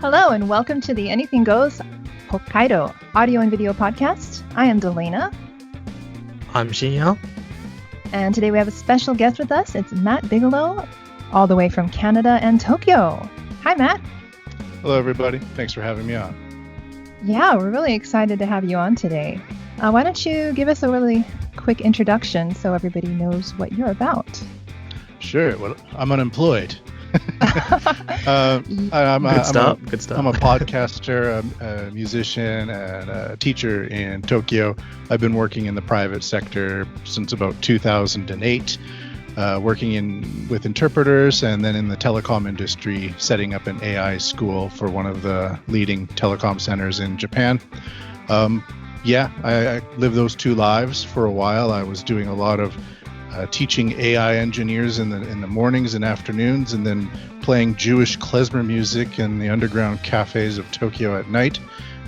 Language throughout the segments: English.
Hello and welcome to the Anything Goes Hokkaido audio and video podcast. I am Delana. I'm Xinyao. And today we have a special guest with us. It's Matt Bigelow, all the way from Canada and Tokyo. Hi, Matt. Hello, everybody. Thanks for having me on. Yeah, we're really excited to have you on today. Why don't you give us a really quick introduction so everybody knows what you're about? Sure. Well, I'm unemployed. Good stuff. I'm a podcaster, a musician, and a teacher in Tokyo. I've been working in the private sector since about 2008, working with interpreters, and then in the telecom industry, setting up an AI school for one of the leading telecom centers in Japan. I lived those two lives for a while. I was doing a lot of teaching AI engineers in the mornings and afternoons, and then playing Jewish Klezmer music in the underground cafes of Tokyo at night.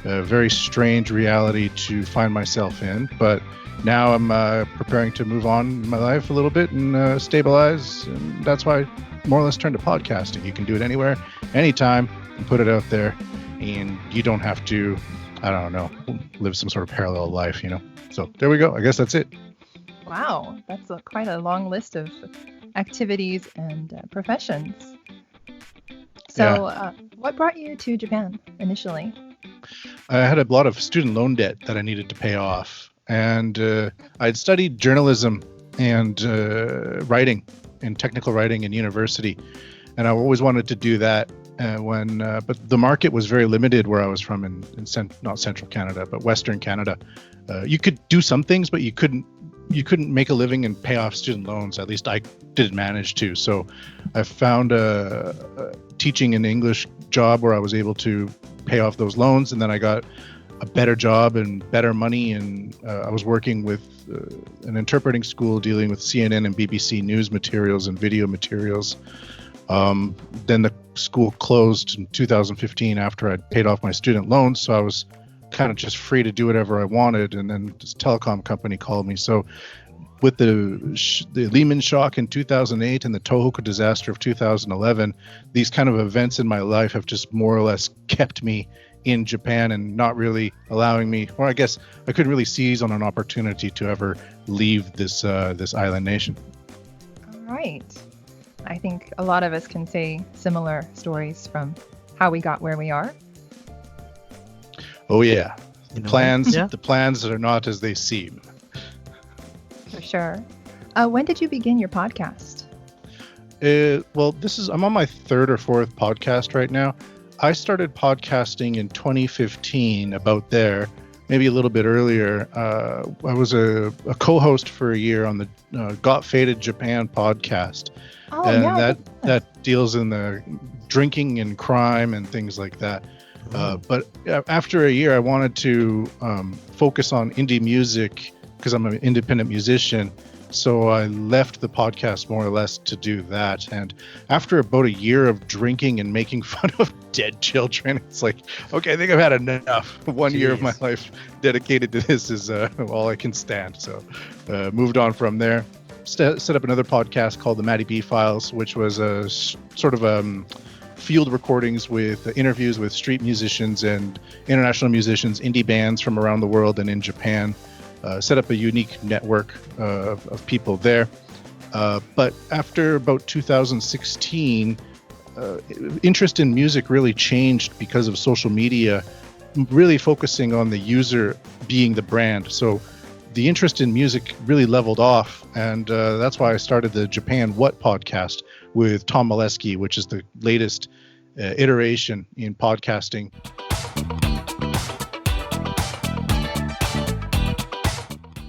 A very strange reality to find myself in, but now I'm preparing to move on in my life a little bit and stabilize, and that's why I more or less turned to podcasting. You can do it anywhere, anytime, and put it out there, and you don't have to, live some sort of parallel life, So there we go. I guess that's it. Wow, that's quite a long list of activities and professions. So what brought you to Japan initially? I had a lot of student loan debt that I needed to pay off. And I'd studied journalism and writing and technical writing in university. And I always wanted to do that but the market was very limited where I was from in not central Canada, but Western Canada. You could do some things, but you couldn't make a living and pay off student loans. At least I didn't manage to. So I found a teaching an English job where I was able to pay off those loans. And then I got a better job and better money. And I was working with an interpreting school dealing with CNN and BBC news materials and video materials. Then the school closed in 2015 after I'd paid off my student loans. So I was kind of just free to do whatever I wanted, and then this telecom company called me. So with the Lehman shock in 2008 and the Tohoku disaster of 2011, these kind of events in my life have just more or less kept me in Japan and not really allowing me, or I guess I couldn't really seize on an opportunity to ever leave this island nation. All right. I think a lot of us can say similar stories from how we got where we are. Oh yeah, the plans are not as they seem. For sure. When did you begin your podcast? I'm on my third or fourth podcast right now. I started podcasting in 2015, about there, maybe a little bit earlier. I was a co-host for a year on the Got Faded Japan podcast. Oh, and yeah, that deals in the drinking and crime and things like that. But after a year, I wanted to focus on indie music because I'm an independent musician. So I left the podcast more or less to do that. And after about a year of drinking and making fun of dead children, it's like, okay, I think I've had enough. One year of my life dedicated to this is all I can stand. So moved on from there. Set up another podcast called the Matty B Files, which was a sort of field recordings with interviews with street musicians and international musicians, indie bands from around the world and in Japan. Set up a unique network of people there. But after about 2016, interest in music really changed because of social media, really focusing on the user being the brand. So the interest in music really leveled off, and that's why I started the Japan WUT podcast with Tom Molesky, which is the latest iteration in podcasting.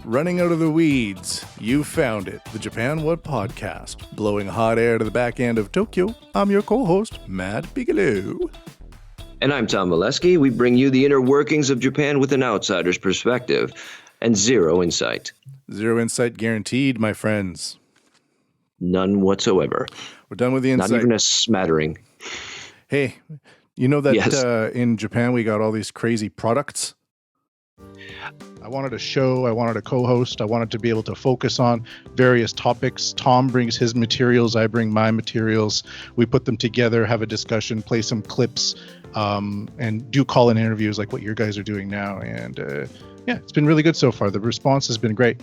Running out of the weeds, you found it. The Japan WUT podcast, blowing hot air to the back end of Tokyo. I'm your co-host, Matt Bigelow. And I'm Tom Molesky. We bring you the inner workings of Japan with an outsider's perspective and zero insight. Zero insight guaranteed, my friends. None whatsoever. We're done with the insight. Not even a smattering. Hey, you know that Yes. In Japan we got all these crazy products? I wanted a show, I wanted a co-host, I wanted to be able to focus on various topics. Tom brings his materials, I bring my materials. We put them together, have a discussion, play some clips, and do call-in interviews like what your guys are doing now. And yeah, it's been really good so far. The response has been great.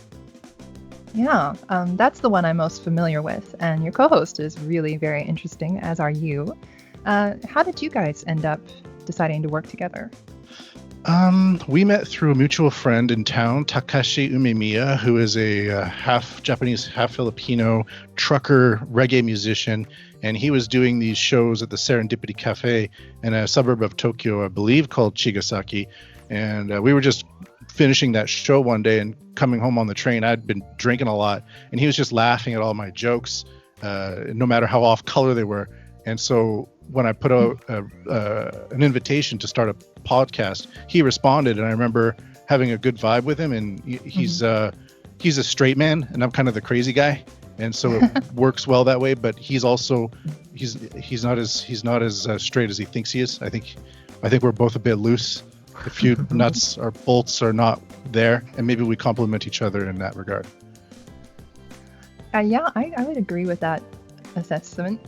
Yeah, that's the one I'm most familiar with, and your co-host is really very interesting, as are you. How did you guys end up deciding to work together? We met through a mutual friend in town, Takashi Umemiya, who is a half Japanese, half Filipino trucker reggae musician, and he was doing these shows at the Serendipity Cafe in a suburb of Tokyo, I believe, called Chigasaki. And we were just finishing that show one day and coming home on the train. I'd been drinking a lot, and he was just laughing at all my jokes, no matter how off color they were. And so when I put out an invitation to start a podcast, he responded, and I remember having a good vibe with him. And he's a straight man, and I'm kind of the crazy guy, and so it works well that way. But he's also he's not as straight as he thinks he is. I think we're both a bit loose. A few nuts or bolts are not there, and maybe we complement each other in that regard. Yeah, I would agree with that assessment.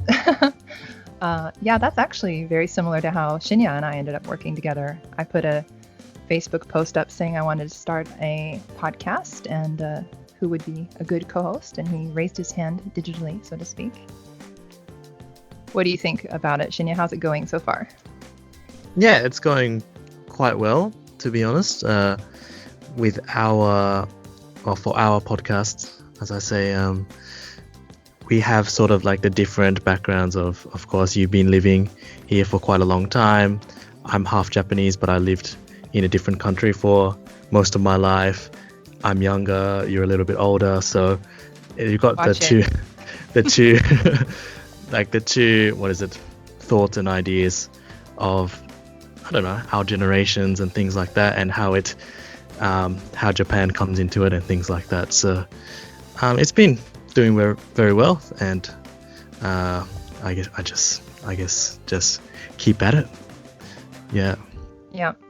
Yeah, that's actually very similar to how Shinya and I ended up working together. I put a Facebook post up saying I wanted to start a podcast and who would be a good co-host, and he raised his hand digitally, so to speak. What do you think about it, Shinya? How's it going so far? Yeah, it's going quite well, to be honest. With our podcast, as I say, we have sort of like the different backgrounds of course, you've been living here for quite a long time. I'm half Japanese, but I lived in a different country for most of my life. I'm younger, you're a little bit older, so you've got the two, like the two, thoughts and ideas of, I don't know, our generations and things like that, and how Japan comes into it and things like that. So it's been doing very, very well, and I guess just keep at it. Yeah,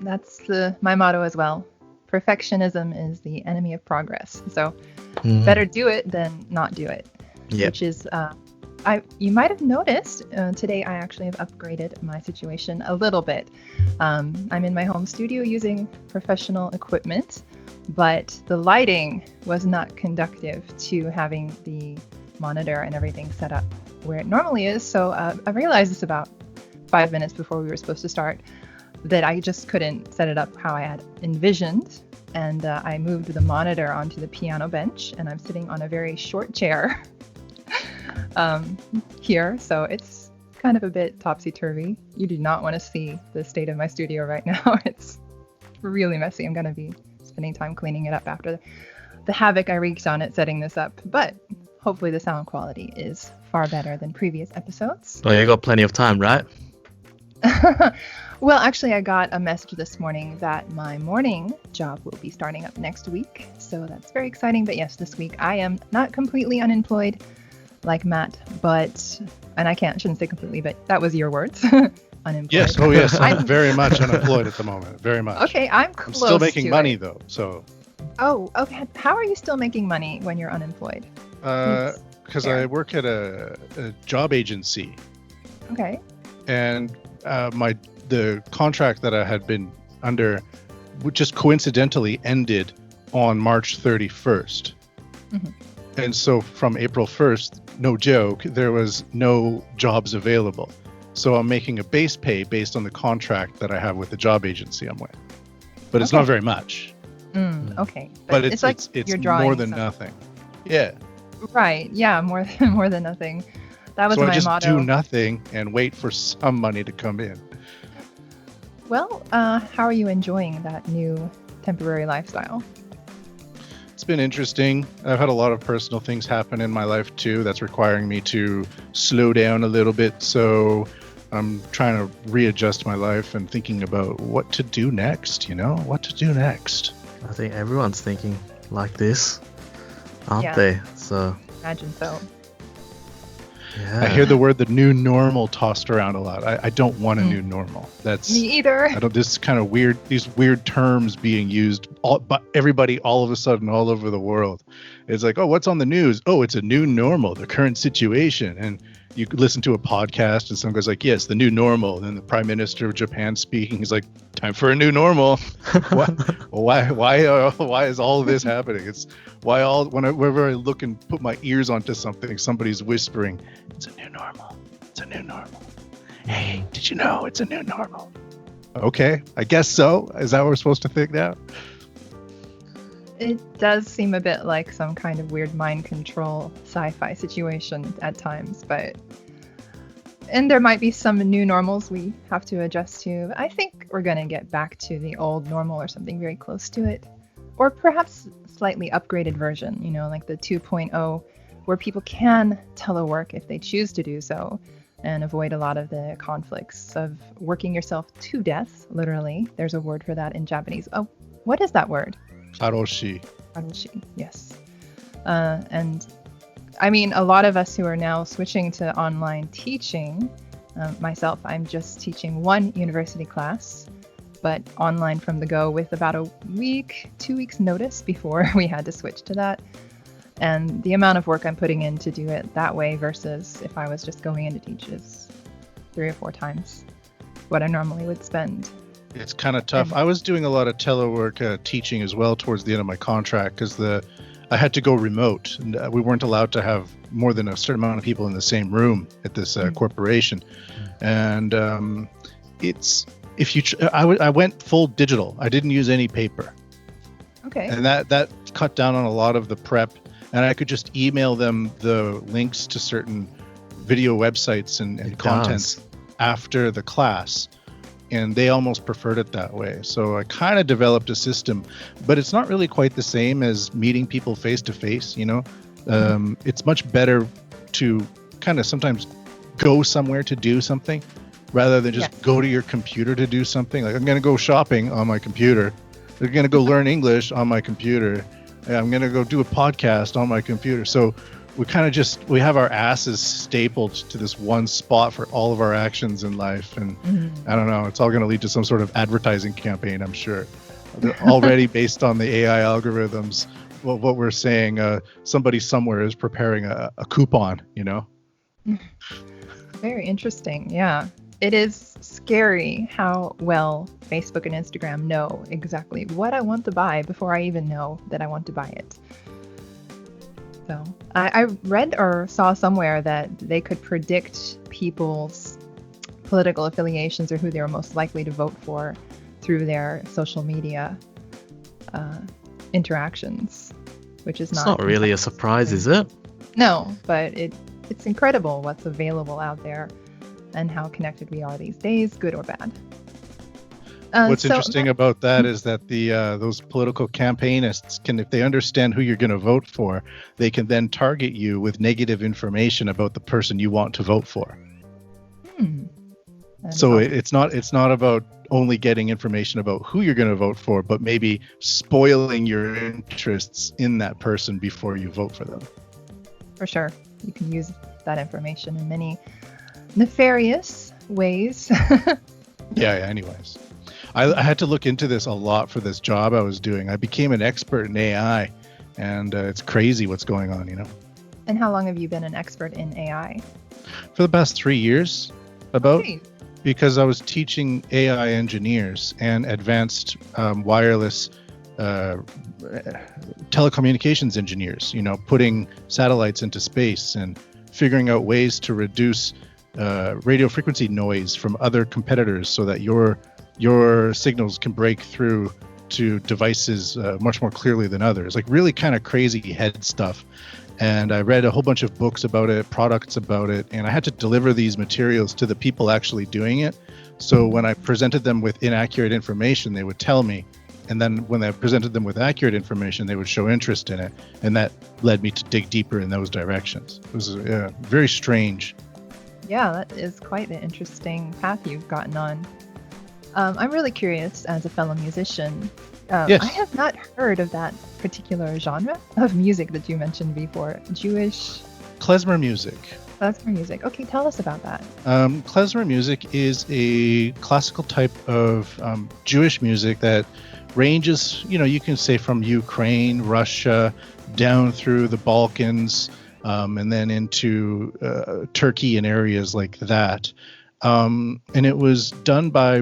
that's my motto as well. Perfectionism is the enemy of progress, so better do it than not do it. Which is you might have noticed today I actually have upgraded my situation a little bit. I'm in my home studio using professional equipment, but the lighting was not conducive to having the monitor and everything set up where it normally is. So I realized this about 5 minutes before we were supposed to start, that I just couldn't set it up how I had envisioned. And I moved the monitor onto the piano bench, and I'm sitting on a very short chair here. So it's kind of a bit topsy-turvy. You do not want to see the state of my studio right now. It's really messy. I'm going to be spending time cleaning it up after the havoc I wreaked on it setting this up. But hopefully the sound quality is far better than previous episodes. Oh, you got plenty of time, right? Well, actually, I got a message this morning that my morning job will be starting up next week. So that's very exciting. But yes, this week I am not completely unemployed like Matt, and I shouldn't say completely, but that was your words. Unemployed. Yes. Oh, yes. I'm very much unemployed at the moment. Very much. Okay, I'm close. I'm still making to money it. though. So. Oh, okay. How are you still making money when you're unemployed? Because I work at a job agency. Okay. And the contract that I had been under just coincidentally ended on March 31st. Mm-hmm. And so from April 1st, no joke, there was no jobs available. So I'm making a base pay based on the contract that I have with the job agency I'm with. But it's not very much. Okay. But it's like it's you're drawing more than nothing. Yeah. Right. Yeah, more than nothing. That was so my I just motto. do nothing and wait for some money to come in. Well, how are you enjoying that new temporary lifestyle? It's been interesting. I've had a lot of personal things happen in my life too that's requiring me to slow down a little bit. So I'm trying to readjust my life and thinking about what to do next, what to do next. I think everyone's thinking like this, aren't they? So imagine so. Yeah. I hear the new normal tossed around a lot. I don't want a new normal. That's me either. This kind of these weird terms being used by everybody all of a sudden all over the world. It's like, oh, what's on the news? Oh, it's a new normal, the current situation. And you listen to a podcast and someone goes like, yes, the new normal. And then the Prime Minister of Japan speaking, he's like, time for a new normal. Why is all of this happening? It's why whenever I look and put my ears onto something, somebody's whispering, it's a new normal. It's a new normal. Hey, did you know it's a new normal? Okay, I guess so. Is that what we're supposed to think now? It does seem a bit like some kind of weird mind control sci-fi situation at times, and there might be some new normals we have to adjust to. I think we're going to get back to the old normal or something very close to it, or perhaps slightly upgraded version, like the 2.0, where people can telework if they choose to do so and avoid a lot of the conflicts of working yourself to death, literally. There's a word for that in Japanese. Oh, what is that word? Karoshi. Karoshi, yes. And I mean, a lot of us who are now switching to online teaching, myself, I'm just teaching one university class, but online from the go with about a week, 2 weeks notice before we had to switch to that. And the amount of work I'm putting in to do it that way versus if I was just going in to teach is 3 or 4 times what I normally would spend. It's kind of tough. I was doing a lot of telework teaching as well towards the end of my contract because I had to go remote, and we weren't allowed to have more than a certain amount of people in the same room at this corporation. And I went full digital. I didn't use any paper. Okay. And that cut down on a lot of the prep, and I could just email them the links to certain video websites and contents after the class. And they almost preferred it that way. So I kind of developed a system, but it's not really quite the same as meeting people face to face, It's much better to kind of sometimes go somewhere to do something rather than just go to your computer to do something. Like, I'm going to go shopping on my computer. I'm going to go learn English on my computer. I'm going to go do a podcast on my computer. So we kind of we have our asses stapled to this one spot for all of our actions in life. And I don't know, it's all going to lead to some sort of advertising campaign, I'm sure. Already based on the AI algorithms, what we're saying, somebody somewhere is preparing a coupon, Very interesting. Yeah. It is scary how well Facebook and Instagram know exactly what I want to buy before I even know that I want to buy it. So I read or saw somewhere that they could predict people's political affiliations or who they were most likely to vote for through their social media interactions, which is not... It's not really a surprise, is it? No, but it's incredible what's available out there and how connected we are these days, good or bad. What's interesting about that is that those political campaignists can, if they understand who you're going to vote for, they can then target you with negative information about the person you want to vote for. So it's not about only getting information about who you're going to vote for, but maybe spoiling your interests in that person before you vote for them. For sure. You can use that information in many nefarious ways. Yeah, anyways. I had to look into this a lot for this job I was doing. I became an expert in AI, and it's crazy what's going on, And how long have you been an expert in AI? For the past 3 years, about. Okay. Because I was teaching AI engineers and advanced wireless telecommunications engineers, putting satellites into space and figuring out ways to reduce radio frequency noise from other competitors so that your signals can break through to devices much more clearly than others. Like really kind of crazy head stuff. And I read a whole bunch of books about it, products about it, and I had to deliver these materials to the people actually doing it. So when I presented them with inaccurate information, they would tell me. And then when I presented them with accurate information, they would show interest in it. And that led me to dig deeper in those directions. It was very strange. Yeah, that is quite an interesting path you've gotten on. I'm really curious as a fellow musician. Yes. I have not heard of that particular genre of music that you mentioned before. Jewish Klezmer music. Klezmer music. Okay, tell us about that. Klezmer music is a classical type of Jewish music that ranges, you can say from Ukraine, Russia, down through the Balkans, and then into Turkey and areas like that. And it was done by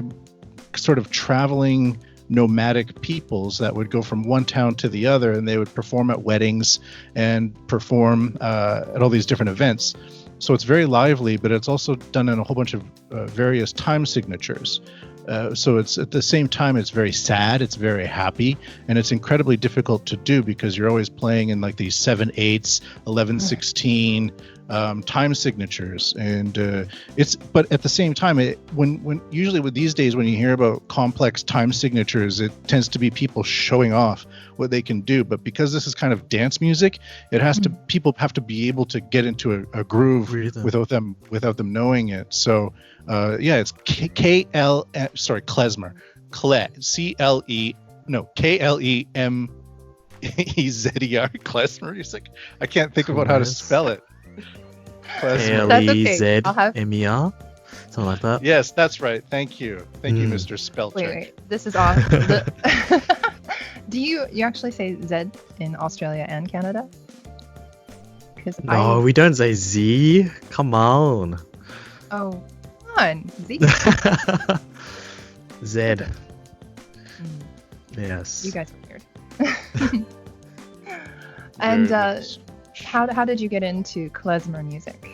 sort of traveling nomadic peoples that would go from one town to the other, and they would perform at weddings and perform at all these different events. So it's very lively, but it's also done in a whole bunch of various time signatures. So it's at the same time, it's very sad, it's very happy, and it's incredibly difficult to do because you're always playing in like these 7/8, 11/16 time signatures, and but at the same time, when usually with these days when you hear about complex time signatures, it tends to be people showing off what they can do. But because this is kind of dance music, it has to people have to be able to get into a groove without them knowing it. So it's Klezmer, Klemezzer, Klezmer. He's like, I can't think about how to spell it. Klezmer, something like that. Yes, that's right. Thank you, Mr. Spellcheck. Wait, this is awesome. Do you actually say Z in Australia and Canada? No, we don't say Z. Come on. Oh, come on, Z. Z. Yes. You guys are weird. And how did you get into klezmer music?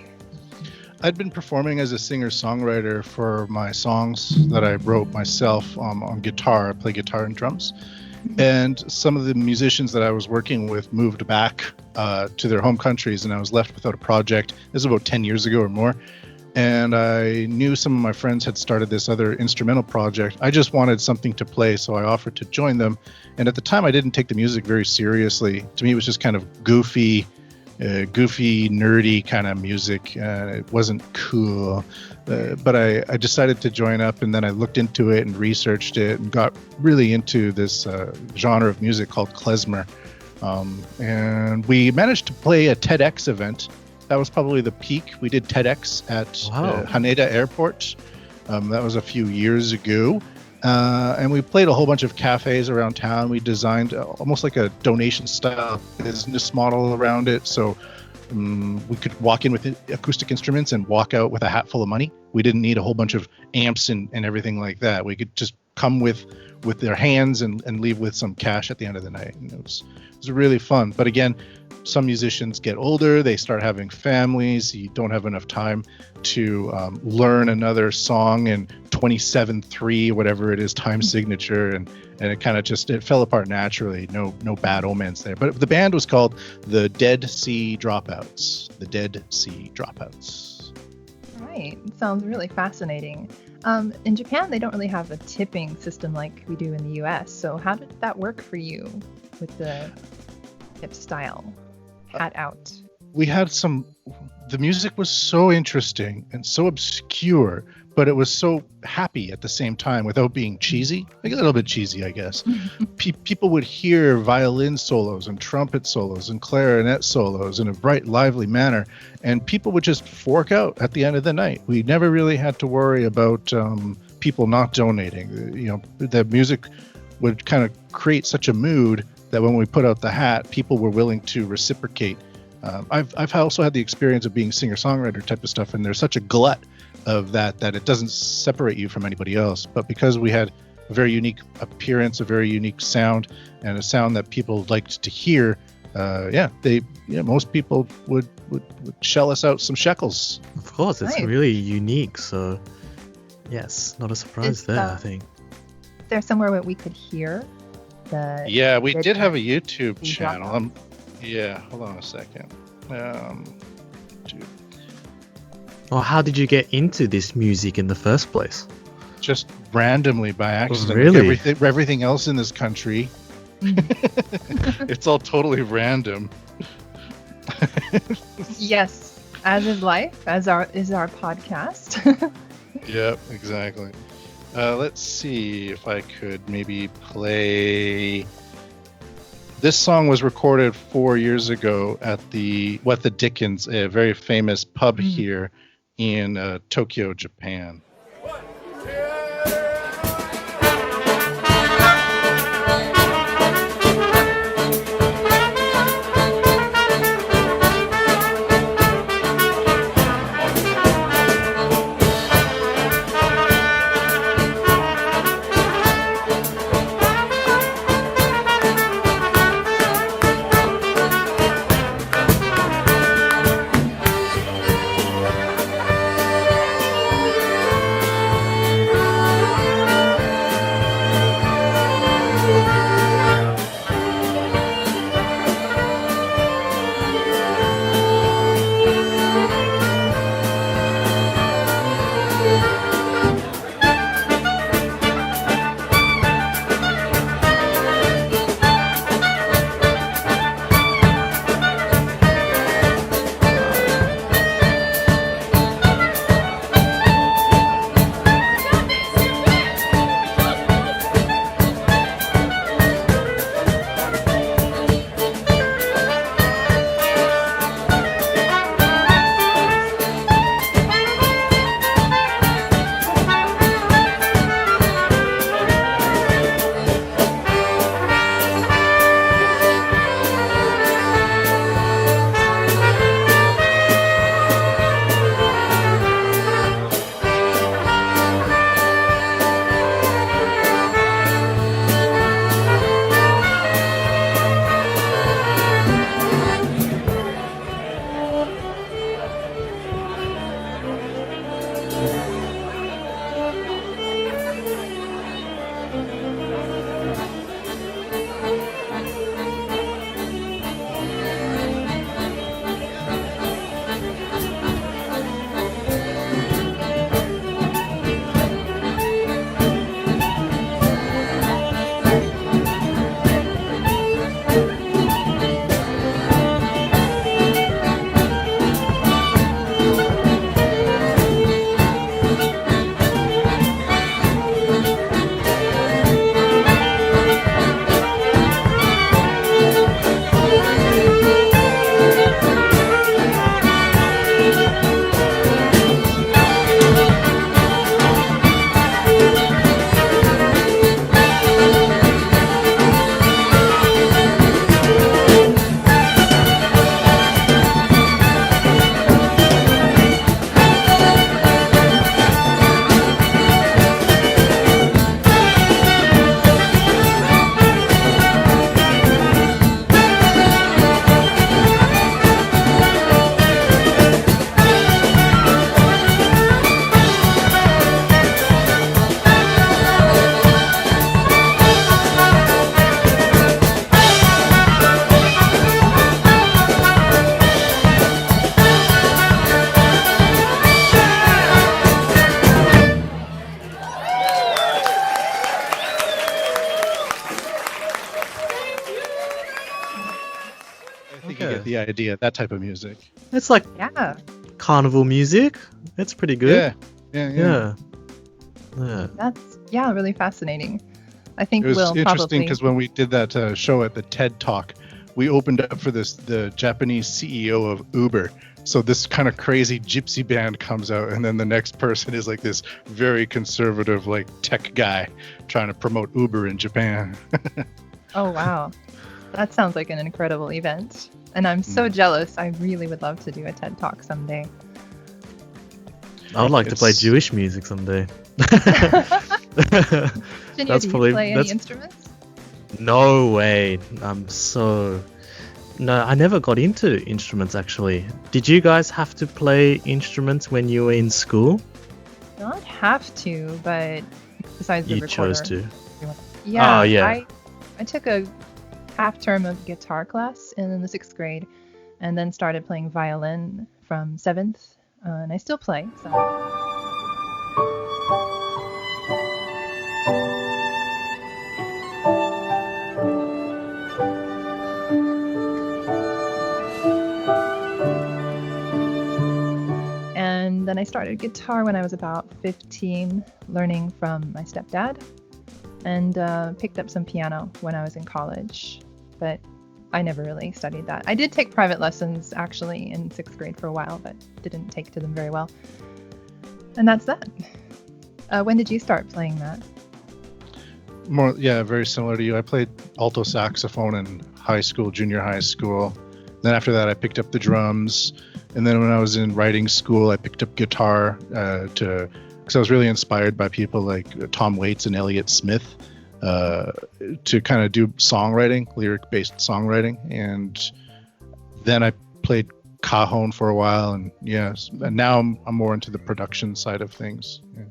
I'd been performing as a singer-songwriter for my songs that I wrote myself on guitar. I play guitar and drums. And some of the musicians that I was working with moved back to their home countries, and I was left without a project. This is about 10 years ago or more. And I knew some of my friends had started this other instrumental project. I just wanted something to play, so I offered to join them. And at the time, I didn't take the music very seriously. To me, it was just kind of goofy, nerdy kind of music. It wasn't cool. But I decided to join up, and then I looked into it and researched it and got really into this genre of music called klezmer. And we managed to play a TEDx event. That was probably the peak. We did TEDx at Haneda Airport. That was a few years ago. And we played a whole bunch of cafes around town. We designed almost like a donation style business model around it. So we could walk in with acoustic instruments and walk out with a hat full of money. We didn't need a whole bunch of amps and everything like that. We could just come with their hands and leave with some cash at the end of the night. And it was really fun. But again, some musicians get older, they start having families, you don't have enough time to learn another song in 27/3, whatever it is, time signature, and it kind of it fell apart naturally. No bad omens there. But the band was called the Dead Sea Dropouts. The Dead Sea Dropouts. Right. It sounds really fascinating. In Japan, they don't really have a tipping system like we do in the US. So how did that work for you with the tip style? Hat out. We had the music was so interesting and so obscure, but it was so happy at the same time without being cheesy. Like a little bit cheesy, I guess. People would hear violin solos and trumpet solos and clarinet solos in a bright, lively manner, and people would just fork out at the end of the night. We never really had to worry about people not donating. The music would kind of create such a mood that when we put out the hat, people were willing to reciprocate. I've also had the experience of being singer-songwriter type of stuff, and there's such a glut of that it doesn't separate you from anybody else. But because we had a very unique appearance, a very unique sound, and a sound that people liked to hear, most people would shell us out some shekels. Of course, it's really unique. So, yes, not a surprise there, I think. Is there somewhere where we could hear? We did have a YouTube channel. Hold on a second. How did you get into this music in the first place? Just randomly by accident. Really? Everything else in this country, it's all totally random. Yes, as is life, is our podcast. Yep, exactly. Let's see if I could maybe play. This song was recorded 4 years ago at the What the Dickens, a very famous pub here in Tokyo, Japan. idea, that type of music. It's like Yeah, carnival music. It's pretty good. Yeah. Yeah. that's really fascinating. I think It was we'll interesting probably. because when we did that show at the TED Talk, we opened up for the Japanese CEO of Uber. So this kind of crazy gypsy band comes out, and then the next person is like this very conservative, like tech guy trying to promote Uber in Japan. Oh wow, that sounds like an incredible event, and I'm so jealous. I really would love to do a TED Talk someday. I would like to play It's- Jewish music someday. Shinya, That's do probably- you play any that's- instruments? No way. No, I never got into instruments actually. Did you guys have to play instruments when you were in school? Not have to, but besides the You recorder. chose to. Yeah, Oh, yeah. I took a half term of guitar class in the 6th grade, and then started playing violin from 7th, and I still play. So. And then I started guitar when I was about 15, learning from my stepdad, and picked up some piano when I was in college, but I never really studied that. I did take private lessons actually in 6th grade for a while, but didn't take to them very well. And that's that. When did you start playing that? Very similar to you. I played alto saxophone in high school, junior high school. Then after that, I picked up the drums. And then when I was in writing school, I picked up guitar because I was really inspired by people like Tom Waits and Elliott Smith to kind of do songwriting, lyric-based songwriting. And then I played cajon for a while, and now I'm more into the production side of things. Yeah.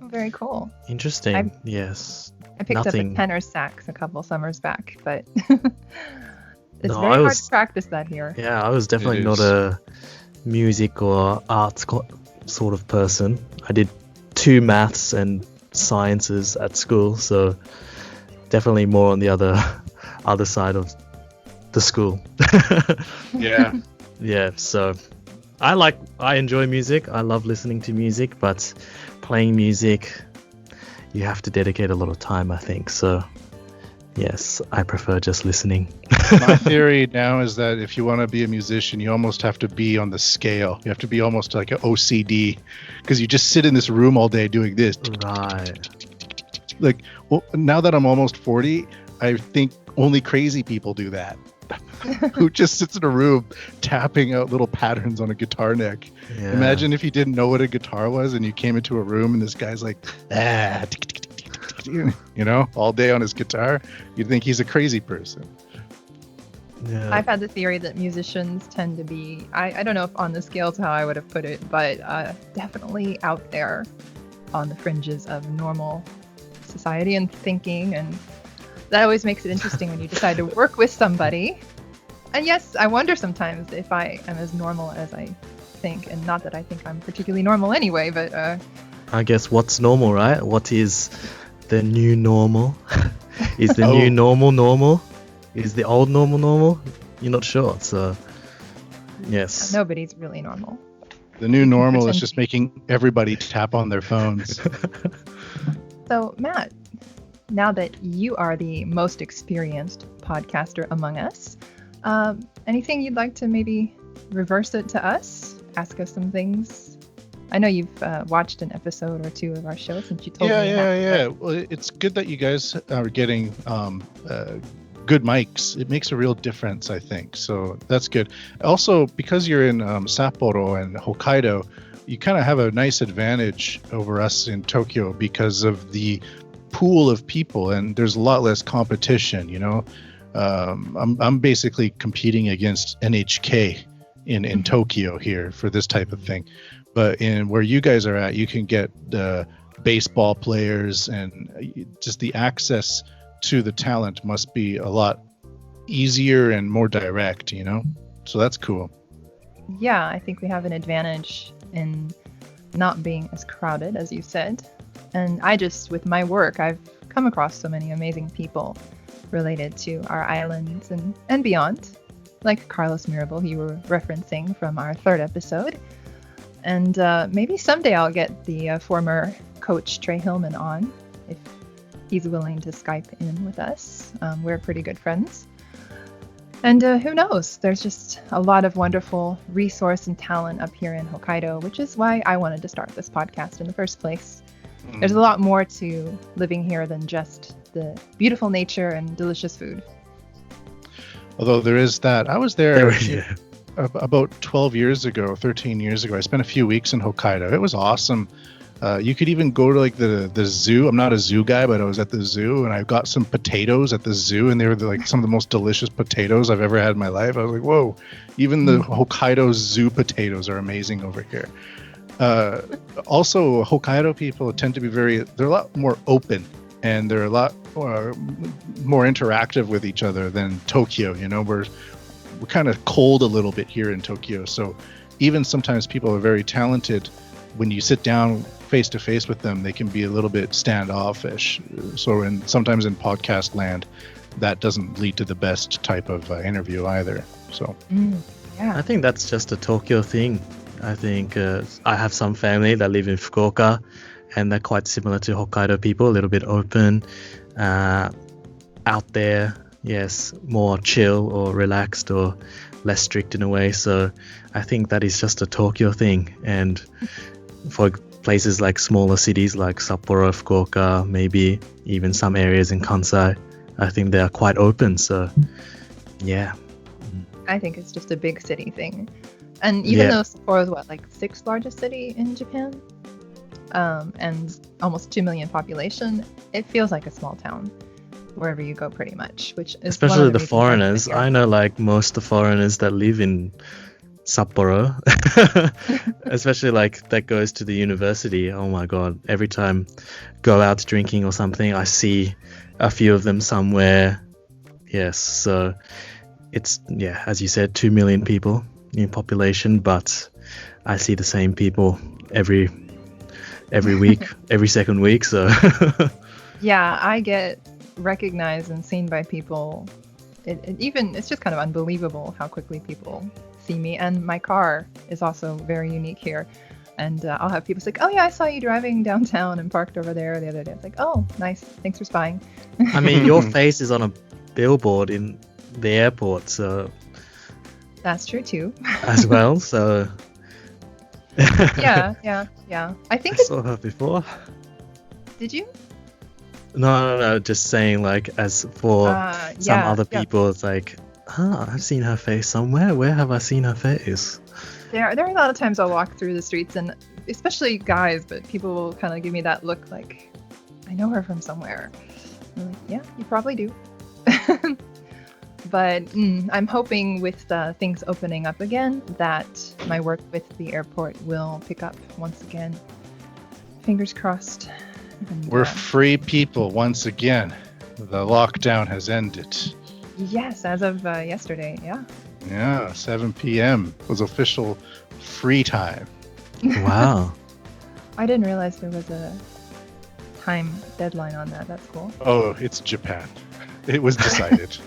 Oh, very cool. Interesting. Yes. I picked up Nothing. a tenor sax a couple summers back, but it's No, very I hard was- to practice that here. Yeah, I was definitely It not is. a music or arts sort of person. I did 2 maths and sciences at school, so definitely more on the other side of the school. Yeah. Yeah, so I enjoy music. I love listening to music, but playing music, you have to dedicate a lot of time, I think. So yes, I prefer just listening. My theory now is that if you want to be a musician, you almost have to be on the scale. You have to be almost like an OCD, because you just sit in this room all day doing this. Right. Like, well, now that I'm almost 40, I think only crazy people do that. Who just sits in a room tapping out little patterns on a guitar neck. Yeah. Imagine if you didn't know what a guitar was and you came into a room and this guy's like, all day on his guitar. You'd think he's a crazy person. Yeah. I've had the theory that musicians tend to be, I don't know if on the scales how I would have put it, but definitely out there on the fringes of normal society and thinking. And that always makes it interesting when you decide to work with somebody. And yes, I wonder sometimes if I am as normal as I think. And not that I think I'm particularly normal anyway, but I guess what's normal, right? What is the new normal? Is the Oh. new normal? Is the old normal? You're not sure, so yes. nobody's really normal. The new normal is Pretend just to be. making everybody tap on their phones. So, Matt, now that you are the most experienced podcaster among us, anything you'd like to maybe reverse it to us? Ask us some things? I know you've watched an episode or 2 of our show since you told me. Yeah. Well, it's good that you guys are getting good mics. It makes a real difference, I think. So that's good. Also, because you're in Sapporo and Hokkaido, you kind of have a nice advantage over us in Tokyo because of the pool of people, and there's a lot less competition. I'm basically competing against NHK in Tokyo here for this type of thing. But in where you guys are at, you can get the baseball players, and just the access to the talent must be a lot easier and more direct, So that's cool. Yeah, I think we have an advantage in not being as crowded, as you said. And with my work, I've come across so many amazing people related to our islands and beyond. like Carlos Mirabal, you were referencing from our third episode. And maybe someday I'll get the former coach Trey Hillman on if he's willing to Skype in with us. We're pretty good friends. And who knows? There's just a lot of wonderful resource and talent up here in Hokkaido, which is why I wanted to start this podcast in the first place. There's a lot more to living here than just the beautiful nature and delicious food. Although there is that. I was there Yeah. about 12 years ago, 13 years ago. I spent a few weeks in Hokkaido. It was awesome. You could even go to like the zoo. I'm not a zoo guy, but I was at the zoo and I got some potatoes at the zoo, and they were like some of the most delicious potatoes I've ever had in my life. I was like, whoa, even the Hokkaido zoo potatoes are amazing over here. Also, Hokkaido people tend to be they're a lot more open, and they're a lot more interactive with each other than Tokyo. You know, we're kind of cold a little bit here in Tokyo. So even sometimes people are very talented. When you sit down face to face with them, they can be a little bit standoffish. So sometimes in podcast land, that doesn't lead to the best type of interview either. So Yeah. I think that's just a Tokyo thing. I think I have some family that live in Fukuoka, and they're quite similar to Hokkaido people, a little bit open, out there, yes, more chill or relaxed or less strict in a way. So I think that is just a Tokyo thing. And for places like smaller cities like Sapporo, Fukuoka, maybe even some areas in Kansai, I think they are quite open. So yeah. I think it's just a big city thing. And even though Sapporo is like 6th largest city in Japan, and almost 2 million population, it feels like a small town wherever you go pretty much, which is especially the foreigners. I know like most of the foreigners that live in Sapporo, especially like that goes to the university. Oh my god, every time go out drinking or something, I see a few of them somewhere. Yes, so it's, yeah, as you said, 2 million people in population, but I see the same people every week, every second week. So yeah, I get recognized and seen by people. It's just kind of unbelievable how quickly people see me. And my car is also very unique here. And I'll have people say, oh yeah, I saw you driving downtown and parked over there the other day. It's like, oh, nice. Thanks for spying. I mean, your face is on a billboard in the airport, so That's true too. as well. So yeah. I think I saw her before. Did you? No, just saying, like, as for some other people, it's like, I've seen her face somewhere. Where have I seen her face? There are a lot of times I'll walk through the streets, and especially guys, but people will kind of give me that look like, I know her from somewhere. I'm like, yeah, you probably do. But I'm hoping with things opening up again that my work with the airport will pick up once again. Fingers crossed. And, we're free people once again. The lockdown has ended. Yes, as of yesterday, yeah. Yeah, 7 p.m. was official free time. Wow. I didn't realize there was a time deadline on that. That's cool. Oh, it's Japan. It was decided.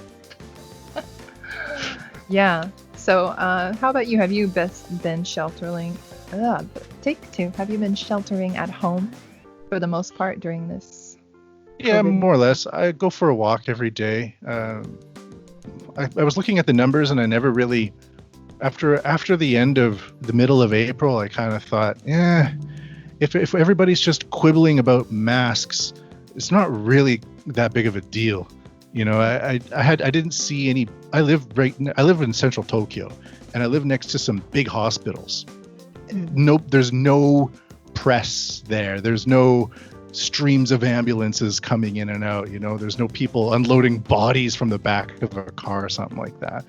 Yeah. So, how about you? Have you been sheltering? Take two. Have you been sheltering at home for the most part during this? Yeah, COVID? more or less. I go for a walk every day. I was looking at the numbers, and I never really, after the end of the middle of April, I kind of thought, if everybody's just quibbling about masks, it's not really that big of a deal. You know, I didn't see any. I live in central Tokyo, and I live next to some big hospitals. There's no press there. There's no streams of ambulances coming in and out. You know, there's no people unloading bodies from the back of a car or something like that.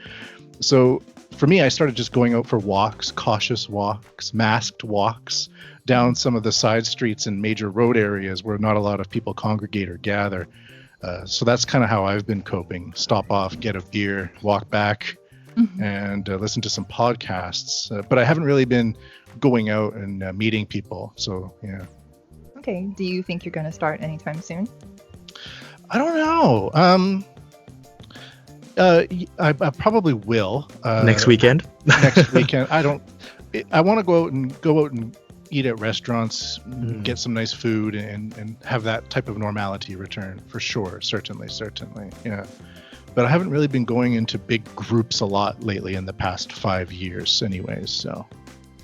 So for me, I started just going out for walks, cautious walks, masked walks down some of the side streets and major road areas where not a lot of people congregate or gather. So that's kind of how I've been coping. Stop off, get a beer, walk back, and listen to some podcasts. But I haven't really been going out and meeting people. So, yeah. Okay. Do you think you're going to start anytime soon? I don't know. I probably will. Next weekend? Next weekend. I want to go out and eat at restaurants, get some nice food, and have that type of normality return for sure. Certainly. Yeah. But I haven't really been going into big groups a lot lately in the past 5 years anyways. So,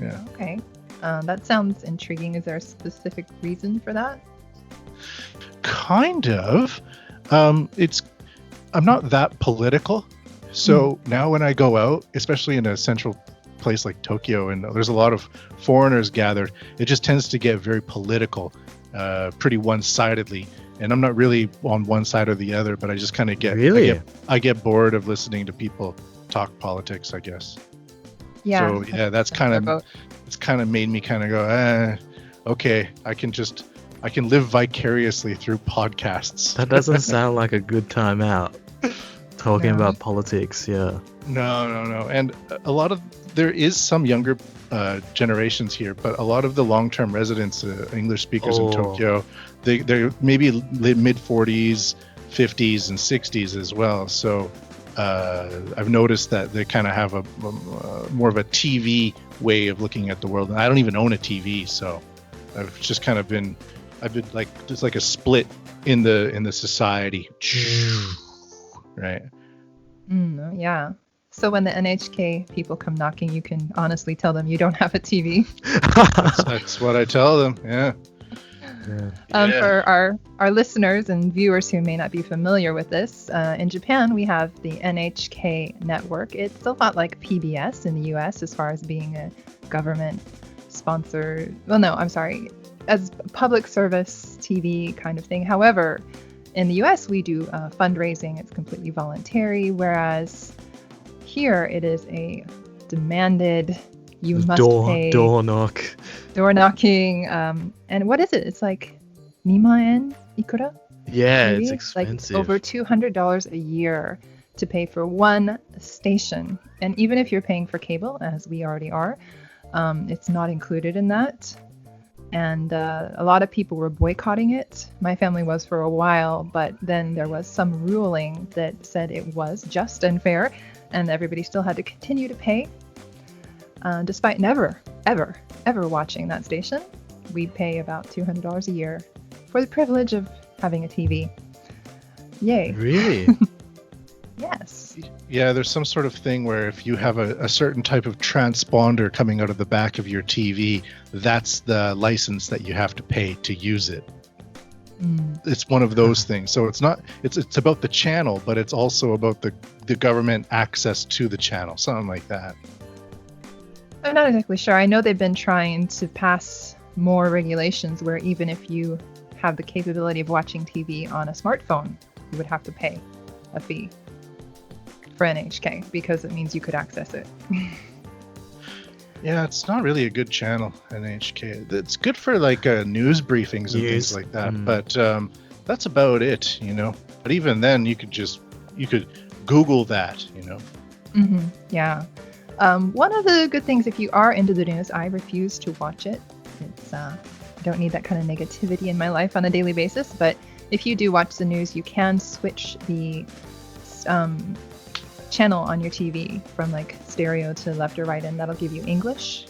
yeah. Okay. That sounds intriguing. Is there a specific reason for that? Kind of. I'm not that political. So now when I go out, especially in a central place like Tokyo, and there's a lot of foreigners gathered, it just tends to get very political, pretty one-sidedly. And I'm not really on one side or the other, but I just kind of get I get bored of listening to people talk politics, I guess. Yeah. So yeah, it's kind of made me kind of go, okay, I can live vicariously through podcasts. That doesn't sound like a good time out. Talking about politics, yeah. No. And there is some younger generations here, but a lot of the long-term residents, English speakers in Tokyo, they're maybe mid 40s, 50s, and 60s as well. So I've noticed that they kind of have a more of a TV way of looking at the world. And I don't even own a TV, so I've just kind of been like, there's like a split in the society. Right. Yeah. So when the NHK people come knocking, you can honestly tell them you don't have a TV. That's what I tell them. Yeah. For our listeners and viewers who may not be familiar with this, in Japan we have the NHK network. It's a lot like PBS in the US as far as being a government sponsored. Well, no, I'm sorry, as public service TV kind of thing. However, in the US we do fundraising. It's completely voluntary, whereas here it is a demanded. You must pay. Door knocking. And what is it? It's like nimaen ikura? Yeah, Maybe? it's expensive. Like over $200 a year to pay for one station. And even if you're paying for cable, as we already are, it's not included in that. And a lot of people were boycotting it. My family was for a while, but then there was some ruling that said it was just and fair, and everybody still had to continue to pay. Despite never, ever watching that station, we pay about $200 a year for the privilege of having a TV. Yay. Really? Yes. Yeah, there's some sort of thing where if you have a certain type of transponder coming out of the back of your TV, that's the license that you have to pay to use it. It's one of those things. So it's about the channel, but it's also about the government access to the channel, something like that. I'm not exactly sure. I know they've been trying to pass more regulations where even if you have the capability of watching TV on a smartphone, you would have to pay a fee for NHK because it means you could access it. Yeah, it's not really a good channel, NHK. It's good for like news briefings and things like that, but that's about it, you know. But even then, you could Google that, you know. Yeah. One of the good things, if you are into the news, I refuse to watch it. It's I don't need that kind of negativity in my life on a daily basis. But if you do watch the news, you can switch the channel on your TV from like stereo to left or right, and that'll give you English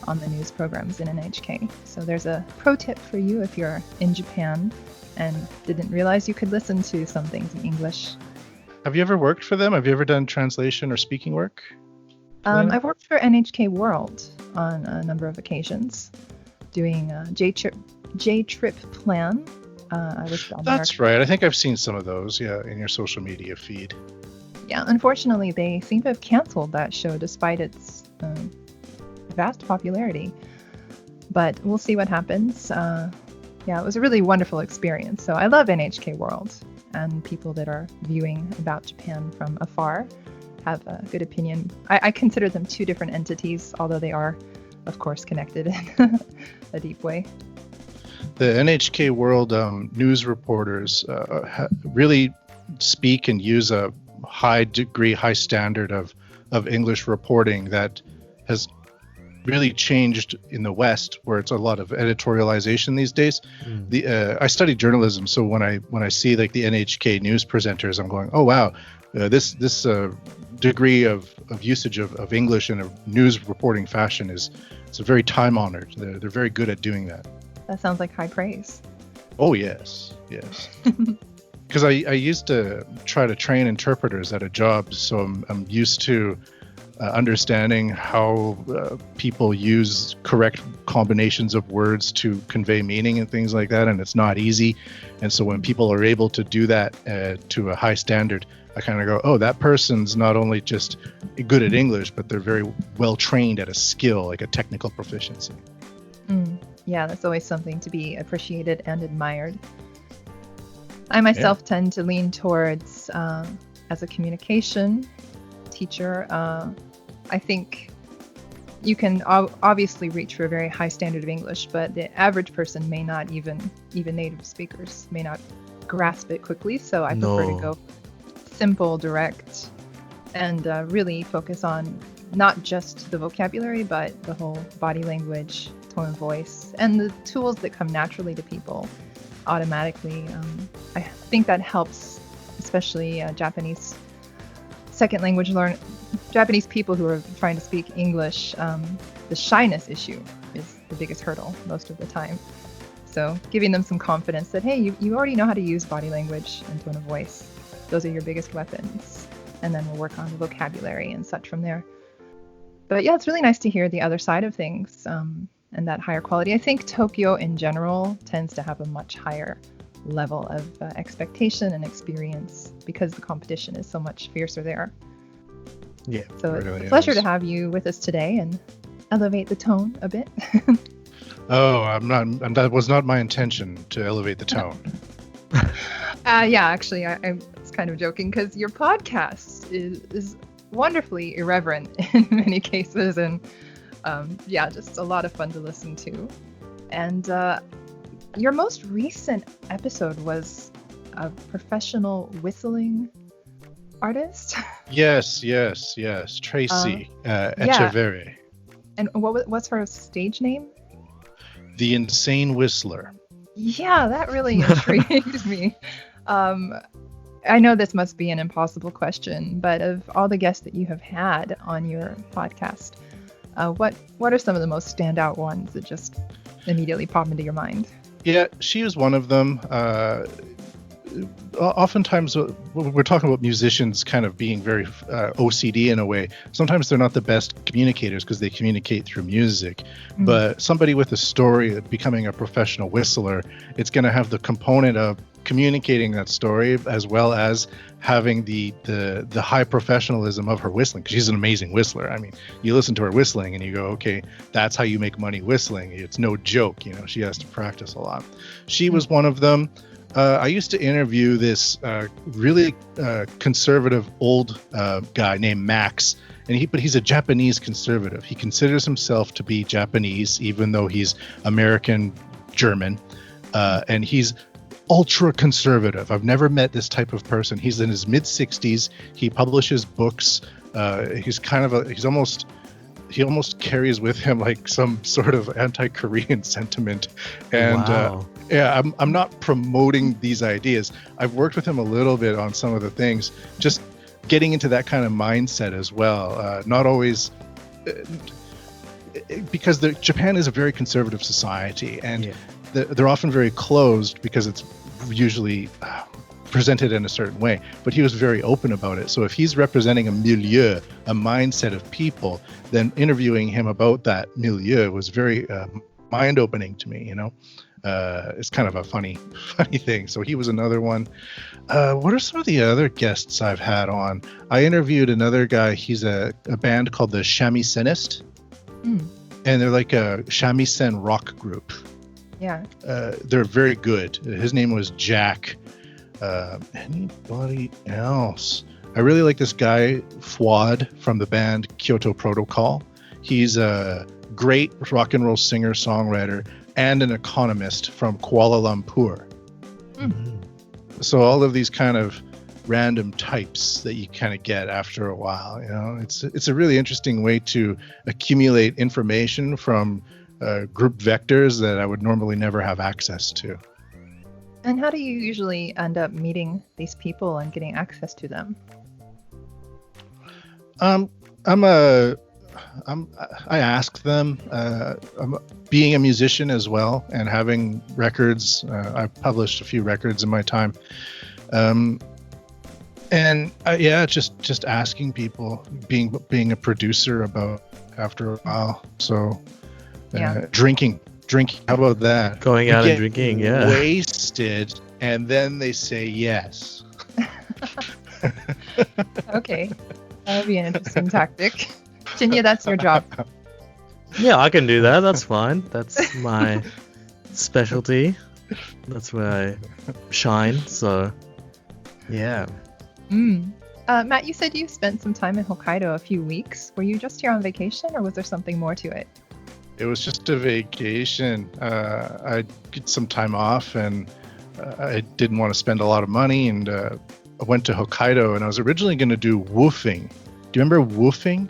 on the news programs in NHK. So there's a pro tip for you if you're in Japan and didn't realize you could listen to some things in English. Have you ever worked for them? Have you ever done translation or speaking work? I've worked for NHK World on a number of occasions, doing J-Trip Plan. I was That's right. I think I've seen some of those, in your social media feed. Yeah, unfortunately, they seem to have canceled that show despite its vast popularity. But we'll see what happens. It was a really wonderful experience. So I love NHK World, and people that are viewing about Japan from afar have a good opinion. I consider them two different entities, although they are, of course, connected in a deep way. The NHK World news reporters really speak and use a high standard of English reporting that has really changed in the West, where it's a lot of editorialization these days. I studied journalism, so when I see like the NHK news presenters, I'm going, oh wow, this degree of usage of English in a news reporting fashion it's a very time honored. They're very good at doing that. That sounds like high praise. Oh yes. Because I used to try to train interpreters at a job, so I'm used to understanding how people use correct combinations of words to convey meaning and things like that, and it's not easy. And so when people are able to do that to a high standard, I kind of go, oh, that person's not only just good at English, but they're very well trained at a skill, like a technical proficiency. Yeah, that's always something to be appreciated and admired. I myself tend to lean towards, as a communication teacher, I think you can obviously reach for a very high standard of English, but the average person may not, even native speakers may not grasp it quickly. So I prefer to go simple, direct, and really focus on not just the vocabulary, but the whole body language, tone of voice, and the tools that come naturally to people automatically. I think that helps, especially Japanese second language Japanese people who are trying to speak English. The shyness issue is the biggest hurdle most of the time. So giving them some confidence that, hey, you already know how to use body language and tone of voice. Those are your biggest weapons. And then we'll work on the vocabulary and such from there. But yeah, it's really nice to hear the other side of things, and that higher quality. I think Tokyo in general tends to have a much higher level of expectation and experience because the competition is so much fiercer there. Yeah. So it's a pleasure to have you with us today and elevate the tone a bit. Oh, that was not my intention to elevate the tone. Yeah, actually, I was kind of joking because your podcast is wonderfully irreverent in many cases, and yeah, just a lot of fun to listen to. And your most recent episode was a professional whistling artist. Yes, Tracy Echeverry. And what's her stage name? The Insane Whistler. Yeah, that really intrigued me. I know this must be an impossible question, but of all the guests that you have had on your podcast, what are some of the most standout ones that just immediately pop into your mind? Yeah, she is one of them. Oftentimes, we're talking about musicians kind of being very OCD in a way. Sometimes they're not the best communicators because they communicate through music. Mm-hmm. But somebody with a story of becoming a professional whistler, it's going to have the component of communicating that story as well as having the high professionalism of her whistling, because she's an amazing whistler. I mean, you listen to her whistling and you go, okay, that's how you make money whistling. It's no joke, she has to practice a lot. She was one of them. I used to interview this really conservative old guy named Max, but he's a Japanese conservative. He considers himself to be Japanese, even though he's American German, and he's ultra conservative. I've never met this type of person. He's in his mid 60s. He publishes books. He almost carries with him like some sort of anti-Korean sentiment. And wow. I'm not promoting these ideas. I've worked with him a little bit on some of the things, just getting into that kind of mindset as well. Not always, because Japan is a very conservative society, and they're often very closed because it's usually presented in a certain way. But he was very open about it. So if he's representing a milieu, a mindset of people, then interviewing him about that milieu was very mind-opening to me. It's kind of a funny thing. So he was another one. What are some of the other guests I've had on? I interviewed another guy. He's a band called the Shamisen-ist. And they're like a shamisen rock group. Yeah. They're very good. His name was Jack. Anybody else? I really like this guy, Fuad, from the band Kyoto Protocol. He's a great rock and roll singer, songwriter, and an economist from Kuala Lumpur. So all of these kind of random types that you kind of get after a while. It's a really interesting way to accumulate information from group vectors that I would normally never have access to. And how do you usually end up meeting these people and getting access to them? I ask them. Being a musician as well and having records, I've published a few records in my time. Just asking people, being a producer about after a while. So, drinking. How about that? Going out and drinking, yeah. Wasted, and then they say yes. Okay, that would be an interesting tactic. Shinya, that's your job. Yeah, I can do that. That's fine. That's my specialty. That's where I shine. So, yeah. Matt, you said you spent some time in Hokkaido a few weeks. Were you just here on vacation, or was there something more to it? It was just a vacation. I get some time off, and I didn't want to spend a lot of money, and I went to Hokkaido, and I was originally going to do woofing. Do you remember woofing?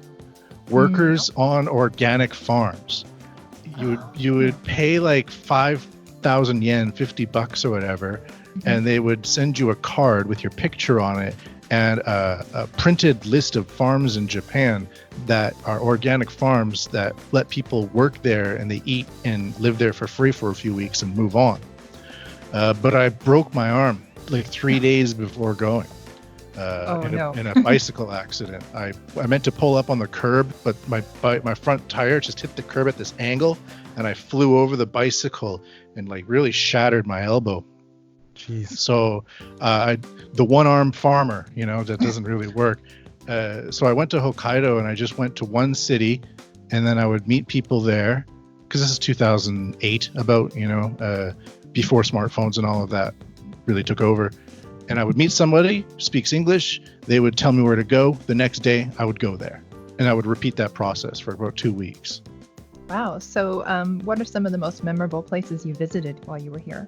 Workers on organic farms. You would pay like 5,000 yen, $50 or whatever, and they would send you a card with your picture on it and a printed list of farms in Japan that are organic farms that let people work there and they eat and live there for free for a few weeks and move on. But I broke my arm like 3 days before going. In a bicycle accident. I meant to pull up on the curb, but my front tire just hit the curb at this angle, and I flew over the bicycle and like really shattered my elbow. Jeez. So the one-arm farmer, that doesn't really work. So I went to Hokkaido, and I just went to one city, and then I would meet people there, because this is 2008, before smartphones and all of that really took over. And I would meet somebody who speaks English. They would tell me where to go. The next day, I would go there. And I would repeat that process for about 2 weeks. Wow. So what are some of the most memorable places you visited while you were here?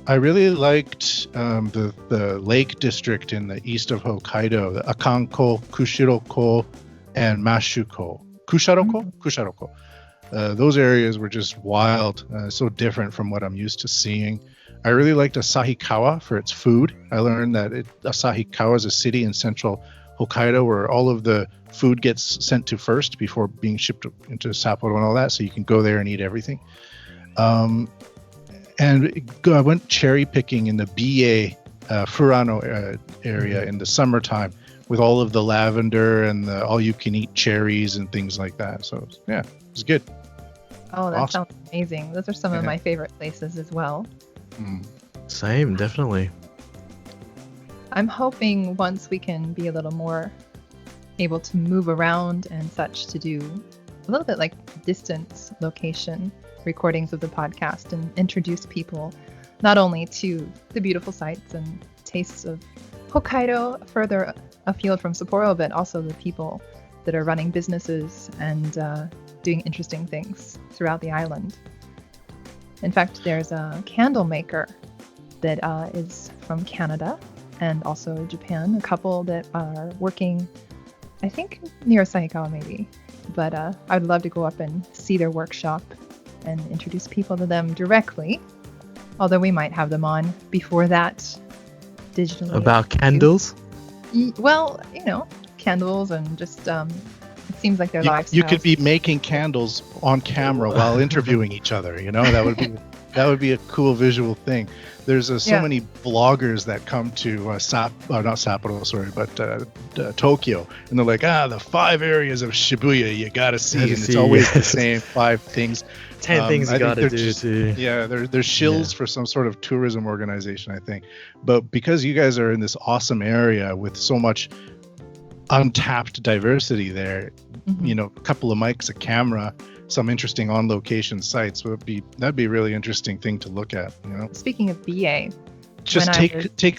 I really liked the lake district in the east of Hokkaido, the Akanko, Kushiroko, and Mashuko. Kusharoko. Those areas were just wild, so different from what I'm used to seeing. I really liked Asahikawa for its food. I learned that Asahikawa is a city in central Hokkaido where all of the food gets sent to first before being shipped into Sapporo and all that, so you can go there and eat everything. And I went cherry picking in the BA Furano area in the summertime with all of the lavender and the all-you-can-eat cherries and things like that. So, yeah, it was good. Oh, that sounds amazing. Those are some of my favorite places as well. Same, definitely. I'm hoping once we can be a little more able to move around and such, to do a little bit like distance location recordings of the podcast and introduce people not only to the beautiful sights and tastes of Hokkaido further afield from Sapporo, but also the people that are running businesses and doing interesting things throughout the island. In fact, there's a candle maker that is from Canada and also Japan, a couple that are working, I think, near Asahikawa maybe. But I'd love to go up and see their workshop and introduce people to them directly, although we might have them on before that digitally. About candles? Well, candles and just it seems like their lifestyles. You could be making candles on camera while interviewing each other. That would be a cool visual thing. There's so many vloggers that come to not Sapporo, sorry, but Tokyo, and they're like, the 5 areas of Shibuya you gotta see, and it's always the same 5 things. 10 things you gotta do too. Yeah, they're shills for some sort of tourism organization, I think. But because you guys are in this awesome area with so much untapped diversity there, a couple of mics, a camera, some interesting on-location sites that'd be a really interesting thing to look at. Speaking of BA, just take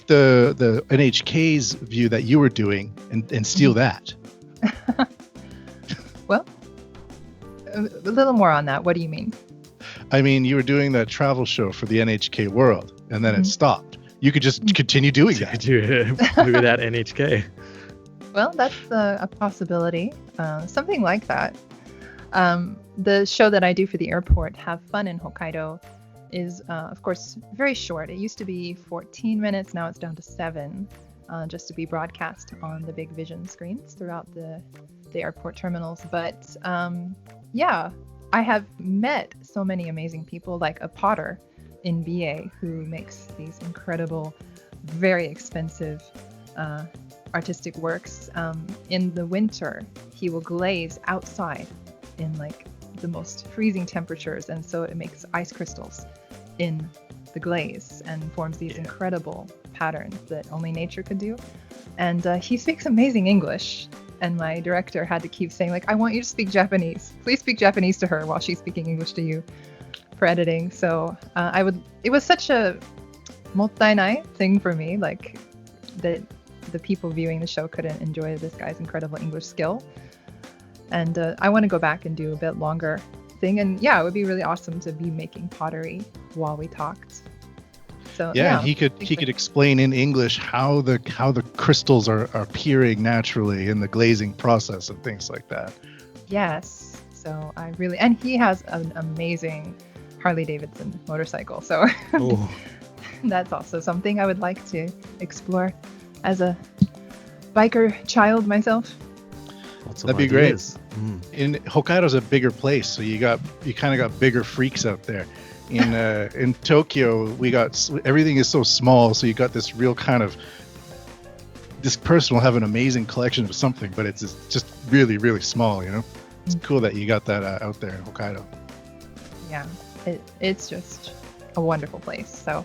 the NHK's view that you were doing and steal that. Well, a little more on that. What do you mean? I mean, you were doing that travel show for the NHK World, and then it stopped. you could just continue doing Could that. you without NHK? Well, that's a possibility. Something like that. The show that I do for the airport, Have Fun in Hokkaido, is, of course, very short. It used to be 14 minutes. Now it's down to 7, just to be broadcast on the big vision screens throughout the airport terminals. But yeah, I have met so many amazing people, like a potter in BA who makes these incredible, very expensive artistic works. In the winter, he will glaze outside in like the most freezing temperatures, and so it makes ice crystals in the glaze and forms these incredible patterns that only nature could do. And he speaks amazing English, and my director had to keep saying, like, I want you to speak Japanese. Please speak Japanese to her while she's speaking English to you for editing. So it was such a mottainai thing for me, like that the people viewing the show couldn't enjoy this guy's incredible English skill. And I want to go back and do a bit longer thing. And yeah, it would be really awesome to be making pottery while we talked. So Yeah, he could explain in English how the crystals are appearing naturally in the glazing process and things like that. Yes. So and he has an amazing Harley Davidson motorcycle. So Oh, that's also something I would like to explore as a biker child myself. lots of That'd be great. ideas. In Hokkaido's a bigger place, so you kind of got bigger freaks out there. In Tokyo, everything is so small, so you got this real kind of, this person will have an amazing collection of something, but it's just really, really small, you know? It's cool that you got that out there in Hokkaido. Yeah, it's just a wonderful place. So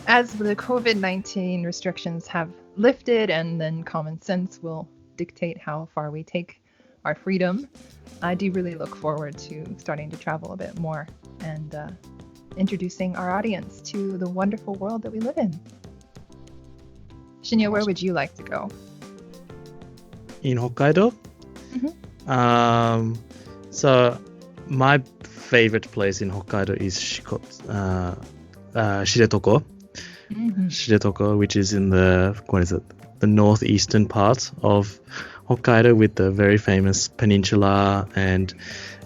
as the COVID-19 restrictions have lifted and then common sense will dictate how far we take our freedom, I do really look forward to starting to travel a bit more and introducing our audience to the wonderful world that we live in. Shinya, where would you like to go? In Hokkaido? So my favorite place in Hokkaido is Shiretoko. Shiretoko, which is in the northeastern part of Hokkaido with the very famous peninsula, and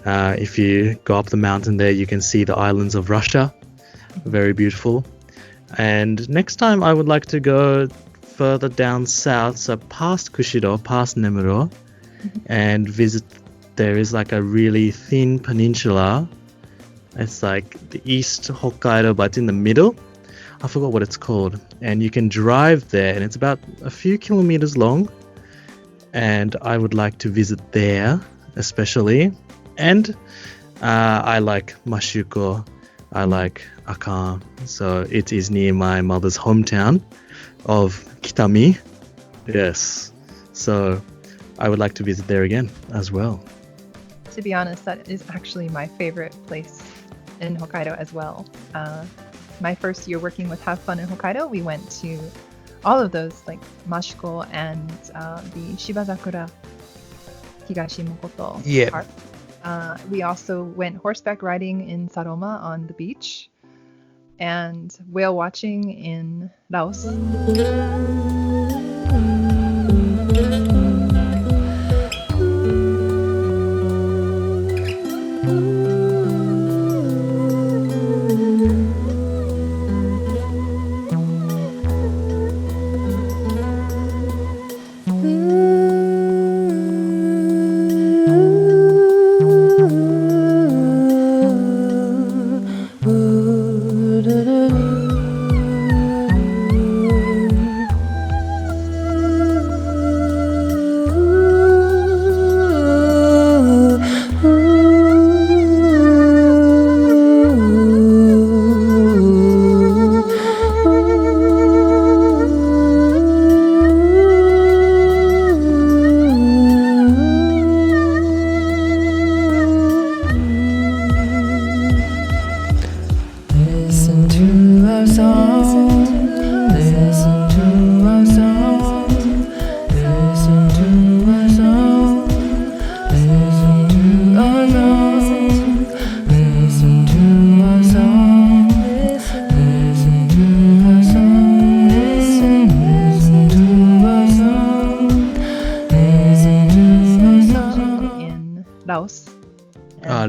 if you go up the mountain there you can see the islands of Russia. Very beautiful. And next time I would like to go further down south, so past Kushido, past Nemuro, and visit. There is like a really thin peninsula. It's like the East Hokkaido, but in the middle. I forgot what it's called. And you can drive there, and it's about a few kilometers long. And I would like to visit there, especially. And I like Mashuko. I like Akan. So it is near my mother's hometown of Kitami. Yes. So I would like to visit there again as well. To be honest, that is actually my favorite place in Hokkaido as well. My first year working with Have Fun in Hokkaido, we went to all of those, like Mashiko and the Shibazakura Higashimokoto Park. We also went horseback riding in Saroma on the beach and whale watching in Laos.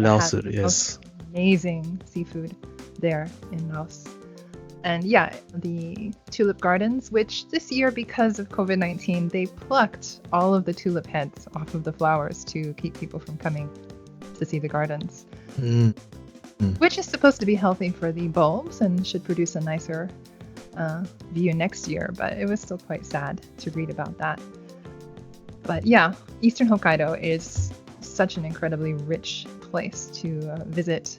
Laos, has the yes. most amazing seafood there in Laos. And yeah, the tulip gardens, which this year, because of COVID-19, they plucked all of the tulip heads off of the flowers to keep people from coming to see the gardens, Mm. which is supposed to be healthy for the bulbs and should produce a nicer view next year. But it was still quite sad to read about that. But yeah, Eastern Hokkaido is such an incredibly rich place to visit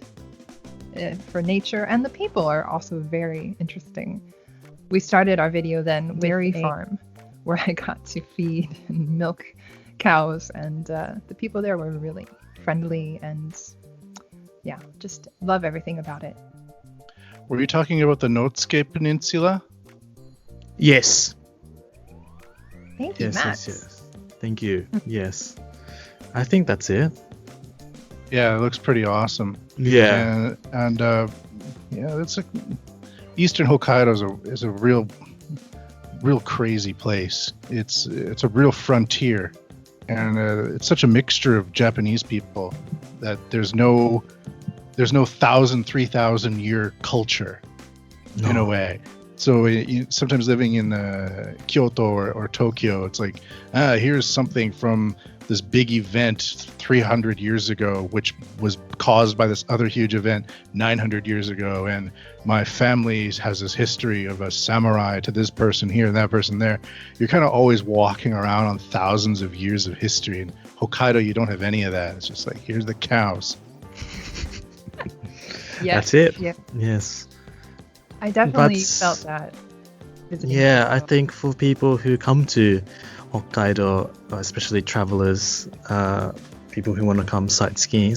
for nature, and the people are also very interesting. We started our video then with a farm where I got to feed and milk cows, and the people there were really friendly, and yeah, just love everything about it. Were you talking about the Notsuke Peninsula? Yes. Thank you, Yes, Matt. yes, yes. Thank you. Yes. I think that's it. Yeah, it looks pretty awesome. Yeah. And yeah, it's like Eastern Hokkaido is a real crazy place. It's a real frontier, and it's such a mixture of Japanese people that there's no 3,000 year culture in a way. So sometimes living in Kyoto or Tokyo, it's like, here's something from this big event 300 years ago, which was caused by this other huge event 900 years ago. And my family has this history of a samurai to this person here and that person there. You're kind of always walking around on thousands of years of history. In Hokkaido, you don't have any of that. It's just like, here's the cows. Yeah, That's it. Yeah, Yes. I definitely That's- felt that. visiting Yeah, I Hokkaido. think for people who come to Hokkaido, especially travelers, people who want to come sightseeing,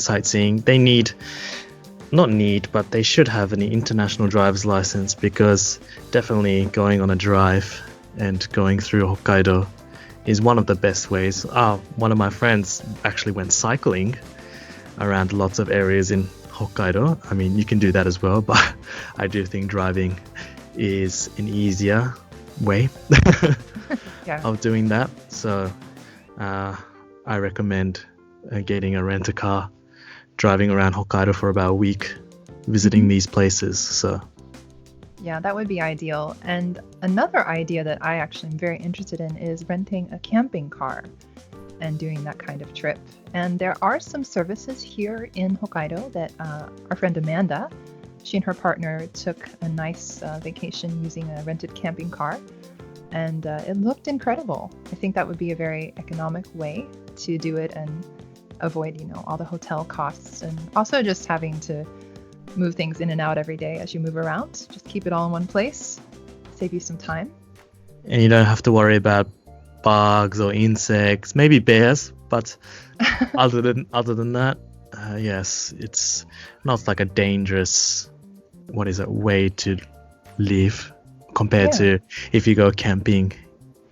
but they should have an international driver's license, because definitely going on a drive and going through Hokkaido is one of the best ways. One of my friends actually went cycling around lots of areas in Hokkaido. I mean, you can do that as well, but I do think driving is an easier way Yeah. of doing that. So I recommend getting a rent-a-car, driving around Hokkaido for about a week, visiting these places. So Yeah, that would be ideal. And another idea that I actually am very interested in is renting a camping car and doing that kind of trip. And there are some services here in Hokkaido that our friend Amanda, she and her partner took a nice vacation using a rented camping car. And it looked incredible. I think that would be a very economic way to do it and avoid, all the hotel costs, and also just having to move things in and out every day as you move around. Just keep it all in one place, save you some time. and you don't have to worry about bugs or insects, maybe bears, but other than that, yes, it's not like a dangerous way to live compared to if you go camping,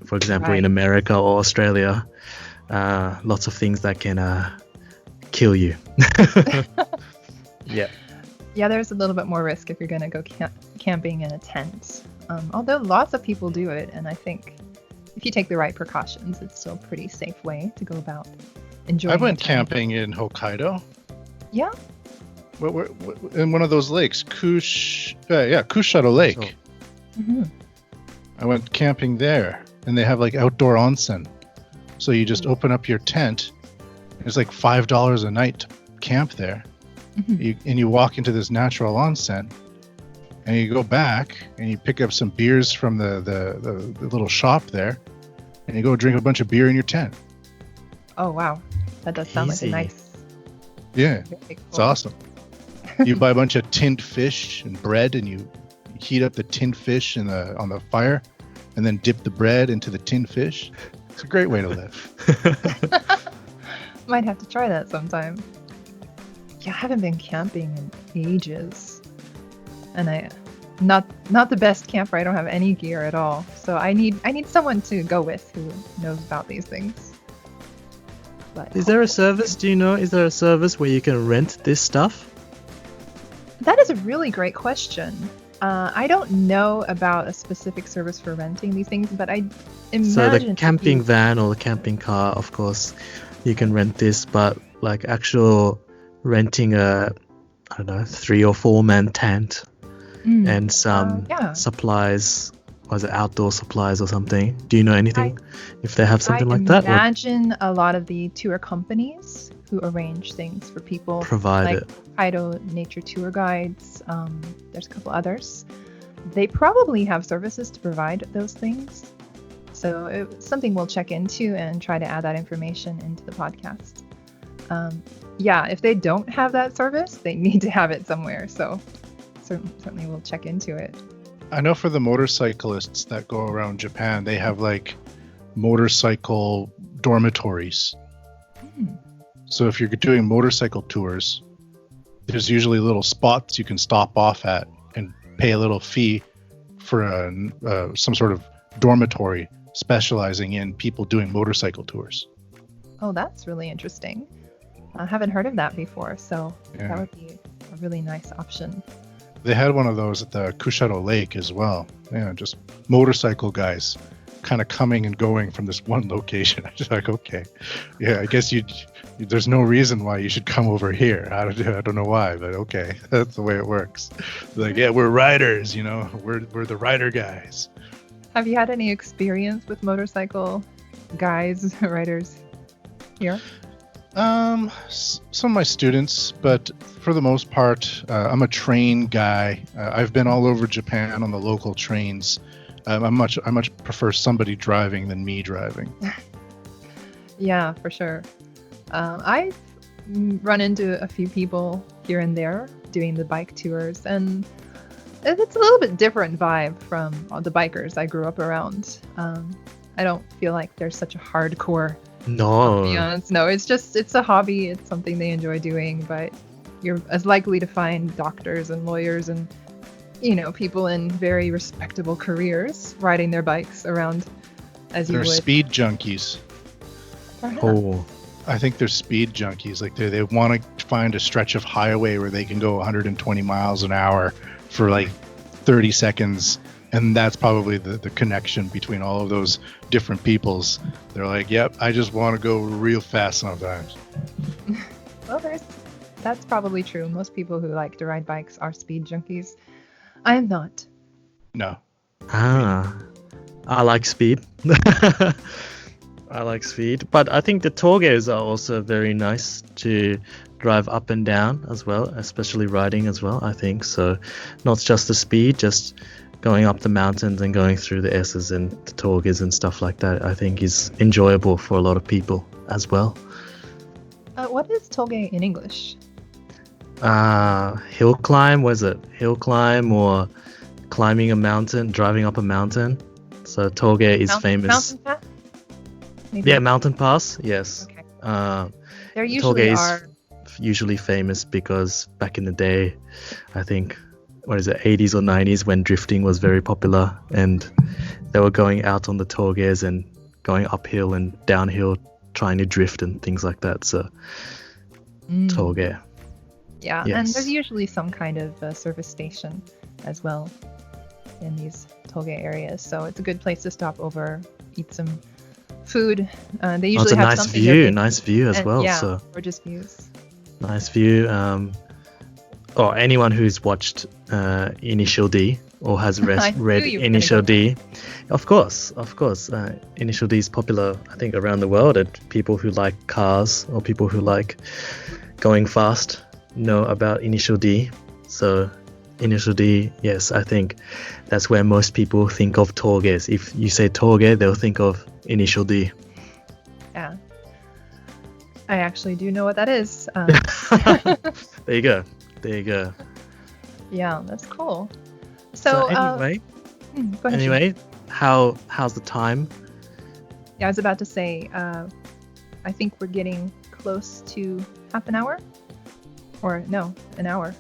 for example, in Right. America or Australia. Lots of things that can kill you. Yeah. Yeah, there's a little bit more risk if you're going to go camping in a tent. Although lots of people do it, and I think if you take the right precautions, it's still a pretty safe way to go about enjoying. I went the time. camping in Hokkaido. Yeah. In one of those lakes, Kushado Lake. Hmm. I went camping there, and they have like outdoor onsen. So you just open up your tent. It's like $5 a night to camp there. Mhm. You walk into this natural onsen, and you go back and you pick up some beers from the little shop there, and you go drink a bunch of beer in your tent. Oh wow, that does sound Easy. like a nice. Yeah, Very cool. it's awesome. You buy a bunch of tinned fish and bread, and you heat up the tinned fish on the fire, and then dip the bread into the tinned fish. It's a great way to live. Might have to try that sometime. Yeah, I haven't been camping in ages, and I not the best camper. I don't have any gear at all, so I need someone to go with who knows about these things. But Is there a service? Do you know? Is there a service where you can rent this stuff? that is a really great question. I don't know about a specific service for renting these things, but I imagine So it the to camping be- van or the camping car, of course, you can rent this, but like actual renting a, I don't know, 3 or 4 man tent and some supplies. Was it outdoor supplies or something? Do you know anything if they have something like that? I imagine a lot of the tour companies who arrange things for people Provide like it. Hokkaido nature tour guides. There's a couple others. They probably have services to provide those things. So it's something we'll check into and try to add that information into the podcast. If they don't have that service, they need to have it somewhere. So certainly we'll check into it. I know for the motorcyclists that go around Japan, they have like motorcycle dormitories. So if you're doing motorcycle tours, there's usually little spots you can stop off at and pay a little fee for some sort of dormitory specializing in people doing motorcycle tours. Oh, that's really interesting. I haven't heard of that before, so that would be a really nice option. They had one of those at the Kushiro Lake as well. Yeah, just motorcycle guys kind of coming and going from this one location. I'm just like, okay, yeah, I guess there's no reason why you should come over here. I don't know why, but okay, that's the way it works. Like, yeah, we're riders, we're the rider guys. Have you had any experience with motorcycle guys, riders here? Some of my students, but for the most part, I'm a train guy. I've been all over Japan on the local trains. I much prefer somebody driving than me driving. Yeah, for sure. I've run into a few people here and there doing the bike tours, and it's a little bit different vibe from all the bikers I grew up around. I don't feel like there's such a hardcore. No. To be honest, no, it's a hobby. It's something they enjoy doing, but you're as likely to find doctors and lawyers and, people in very respectable careers riding their bikes around as you would. They're speed junkies. Perhaps. Oh. I think they're speed junkies. Like they want to find a stretch of highway where they can go 120 miles an hour for like 30 seconds. And that's probably the connection between all of those different peoples. They're like, yep, I just want to go real fast sometimes. Well, that's probably true. Most people who like to ride bikes are speed junkies. I am not. No. I like speed. I like speed. But I think the toges are also very nice to drive up and down as well, especially riding as well, I think. So not just the speed, just going up the mountains and going through the S's and the toges and stuff like that, I think is enjoyable for a lot of people as well. What is toge in English? Hill climb, was it? Hill climb or climbing a mountain, driving up a mountain. So toge is famous. Mountain pass? Maybe? Yeah, mountain pass, yes. Okay. There usually are. Usually famous because back in the day, I think, 80s or 90s when drifting was very popular, and they were going out on the toges and going uphill and downhill trying to drift and things like that. So toge. Yeah, yes. And there's usually some kind of service station as well in these toge areas, so it's a good place to stop over, eat some food. They usually have it's a something nice view as well. Yeah, so gorgeous views. Nice view. Or anyone who's watched Initial D or has read Initial D, of course. Initial D is popular, I think, around the world, and people who like cars or people who like going fast know about Initial D. So Initial D, yes, I think that's where most people think of toges. If you say toge, they'll think of Initial D. Yeah. I actually do know what that is. There you go. Yeah, that's cool. So anyway, go ahead. how's the time? Yeah, I was about to say, I think we're getting close to half an hour, or no, an hour.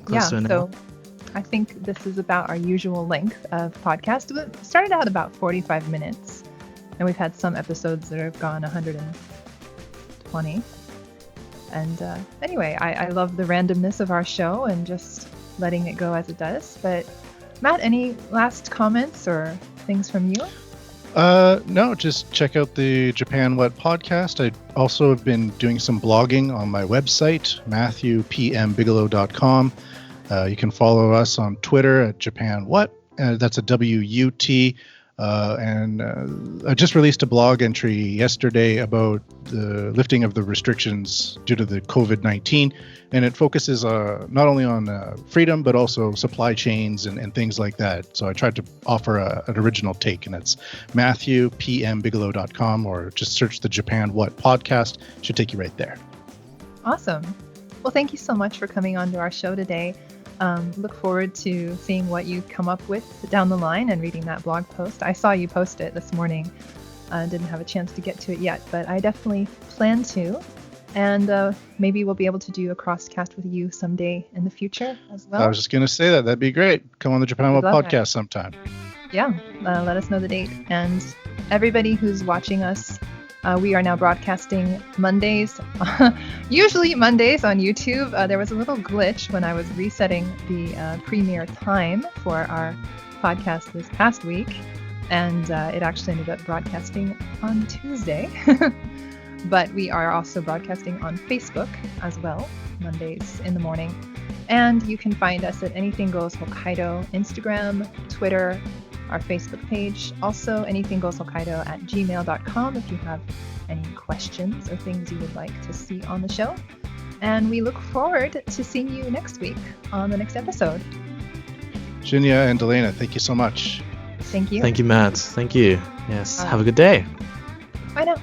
Close to an hour. I think this is about our usual length of podcast. It started out about 45 minutes, and we've had some episodes that have gone 120. And anyway, I love the randomness of our show and just letting it go as it does. But Matt, any last comments or things from you? No, just check out the Japan WUT podcast. I also have been doing some blogging on my website, matthewpmbigelow.com. You can follow us on Twitter at Japan WUT. That's a WUT. And I just released a blog entry yesterday about the lifting of the restrictions due to the COVID-19. And it focuses not only on freedom, but also supply chains and things like that. So I tried to offer an original take, and it's matthewpmbigelow.com, or just search the Japan WUT podcast. It should take you right there. Awesome. Well, thank you so much for coming on to our show today. Look forward to seeing what you come up with down the line and reading that blog post. I saw you post it this morning. Didn't have a chance to get to it yet, but I definitely plan to. And maybe we'll be able to do a crosscast with you someday in the future as well. I was just going to say that. That'd be great. Come on the Japan WUT podcast that sometime. Yeah, let us know the date. And everybody who's watching us, we are now broadcasting Mondays, usually Mondays on YouTube. There was a little glitch when I was resetting the premiere time for our podcast this past week, and it actually ended up broadcasting on Tuesday. But we are also broadcasting on Facebook as well, Mondays in the morning. And you can find us at Anything Goes Hokkaido, Instagram, Twitter, our Facebook page. Also, anythinggoeshokkaido at gmail.com if you have any questions or things you would like to see on the show. And we look forward to seeing you next week on the next episode. Shinya and Delana, thank you so much. Thank you. Thank you, Matt. Thank you. Yes, have a good day. Bye now.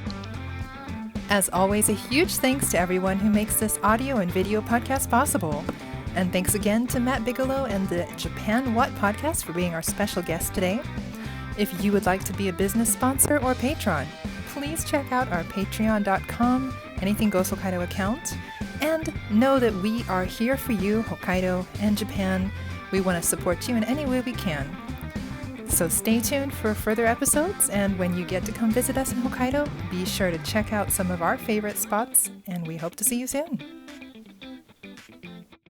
As always, a huge thanks to everyone who makes this audio and video podcast possible. And thanks again to Matt Bigelow and the Japan WUT podcast for being our special guest today. If you would like to be a business sponsor or patron, please check out our patreon.com Anything Goes Hokkaido account. And know that we are here for you, Hokkaido and Japan. We want to support you in any way we can. So stay tuned for further episodes, and when you get to come visit us in Hokkaido, be sure to check out some of our favorite spots, and we hope to see you soon.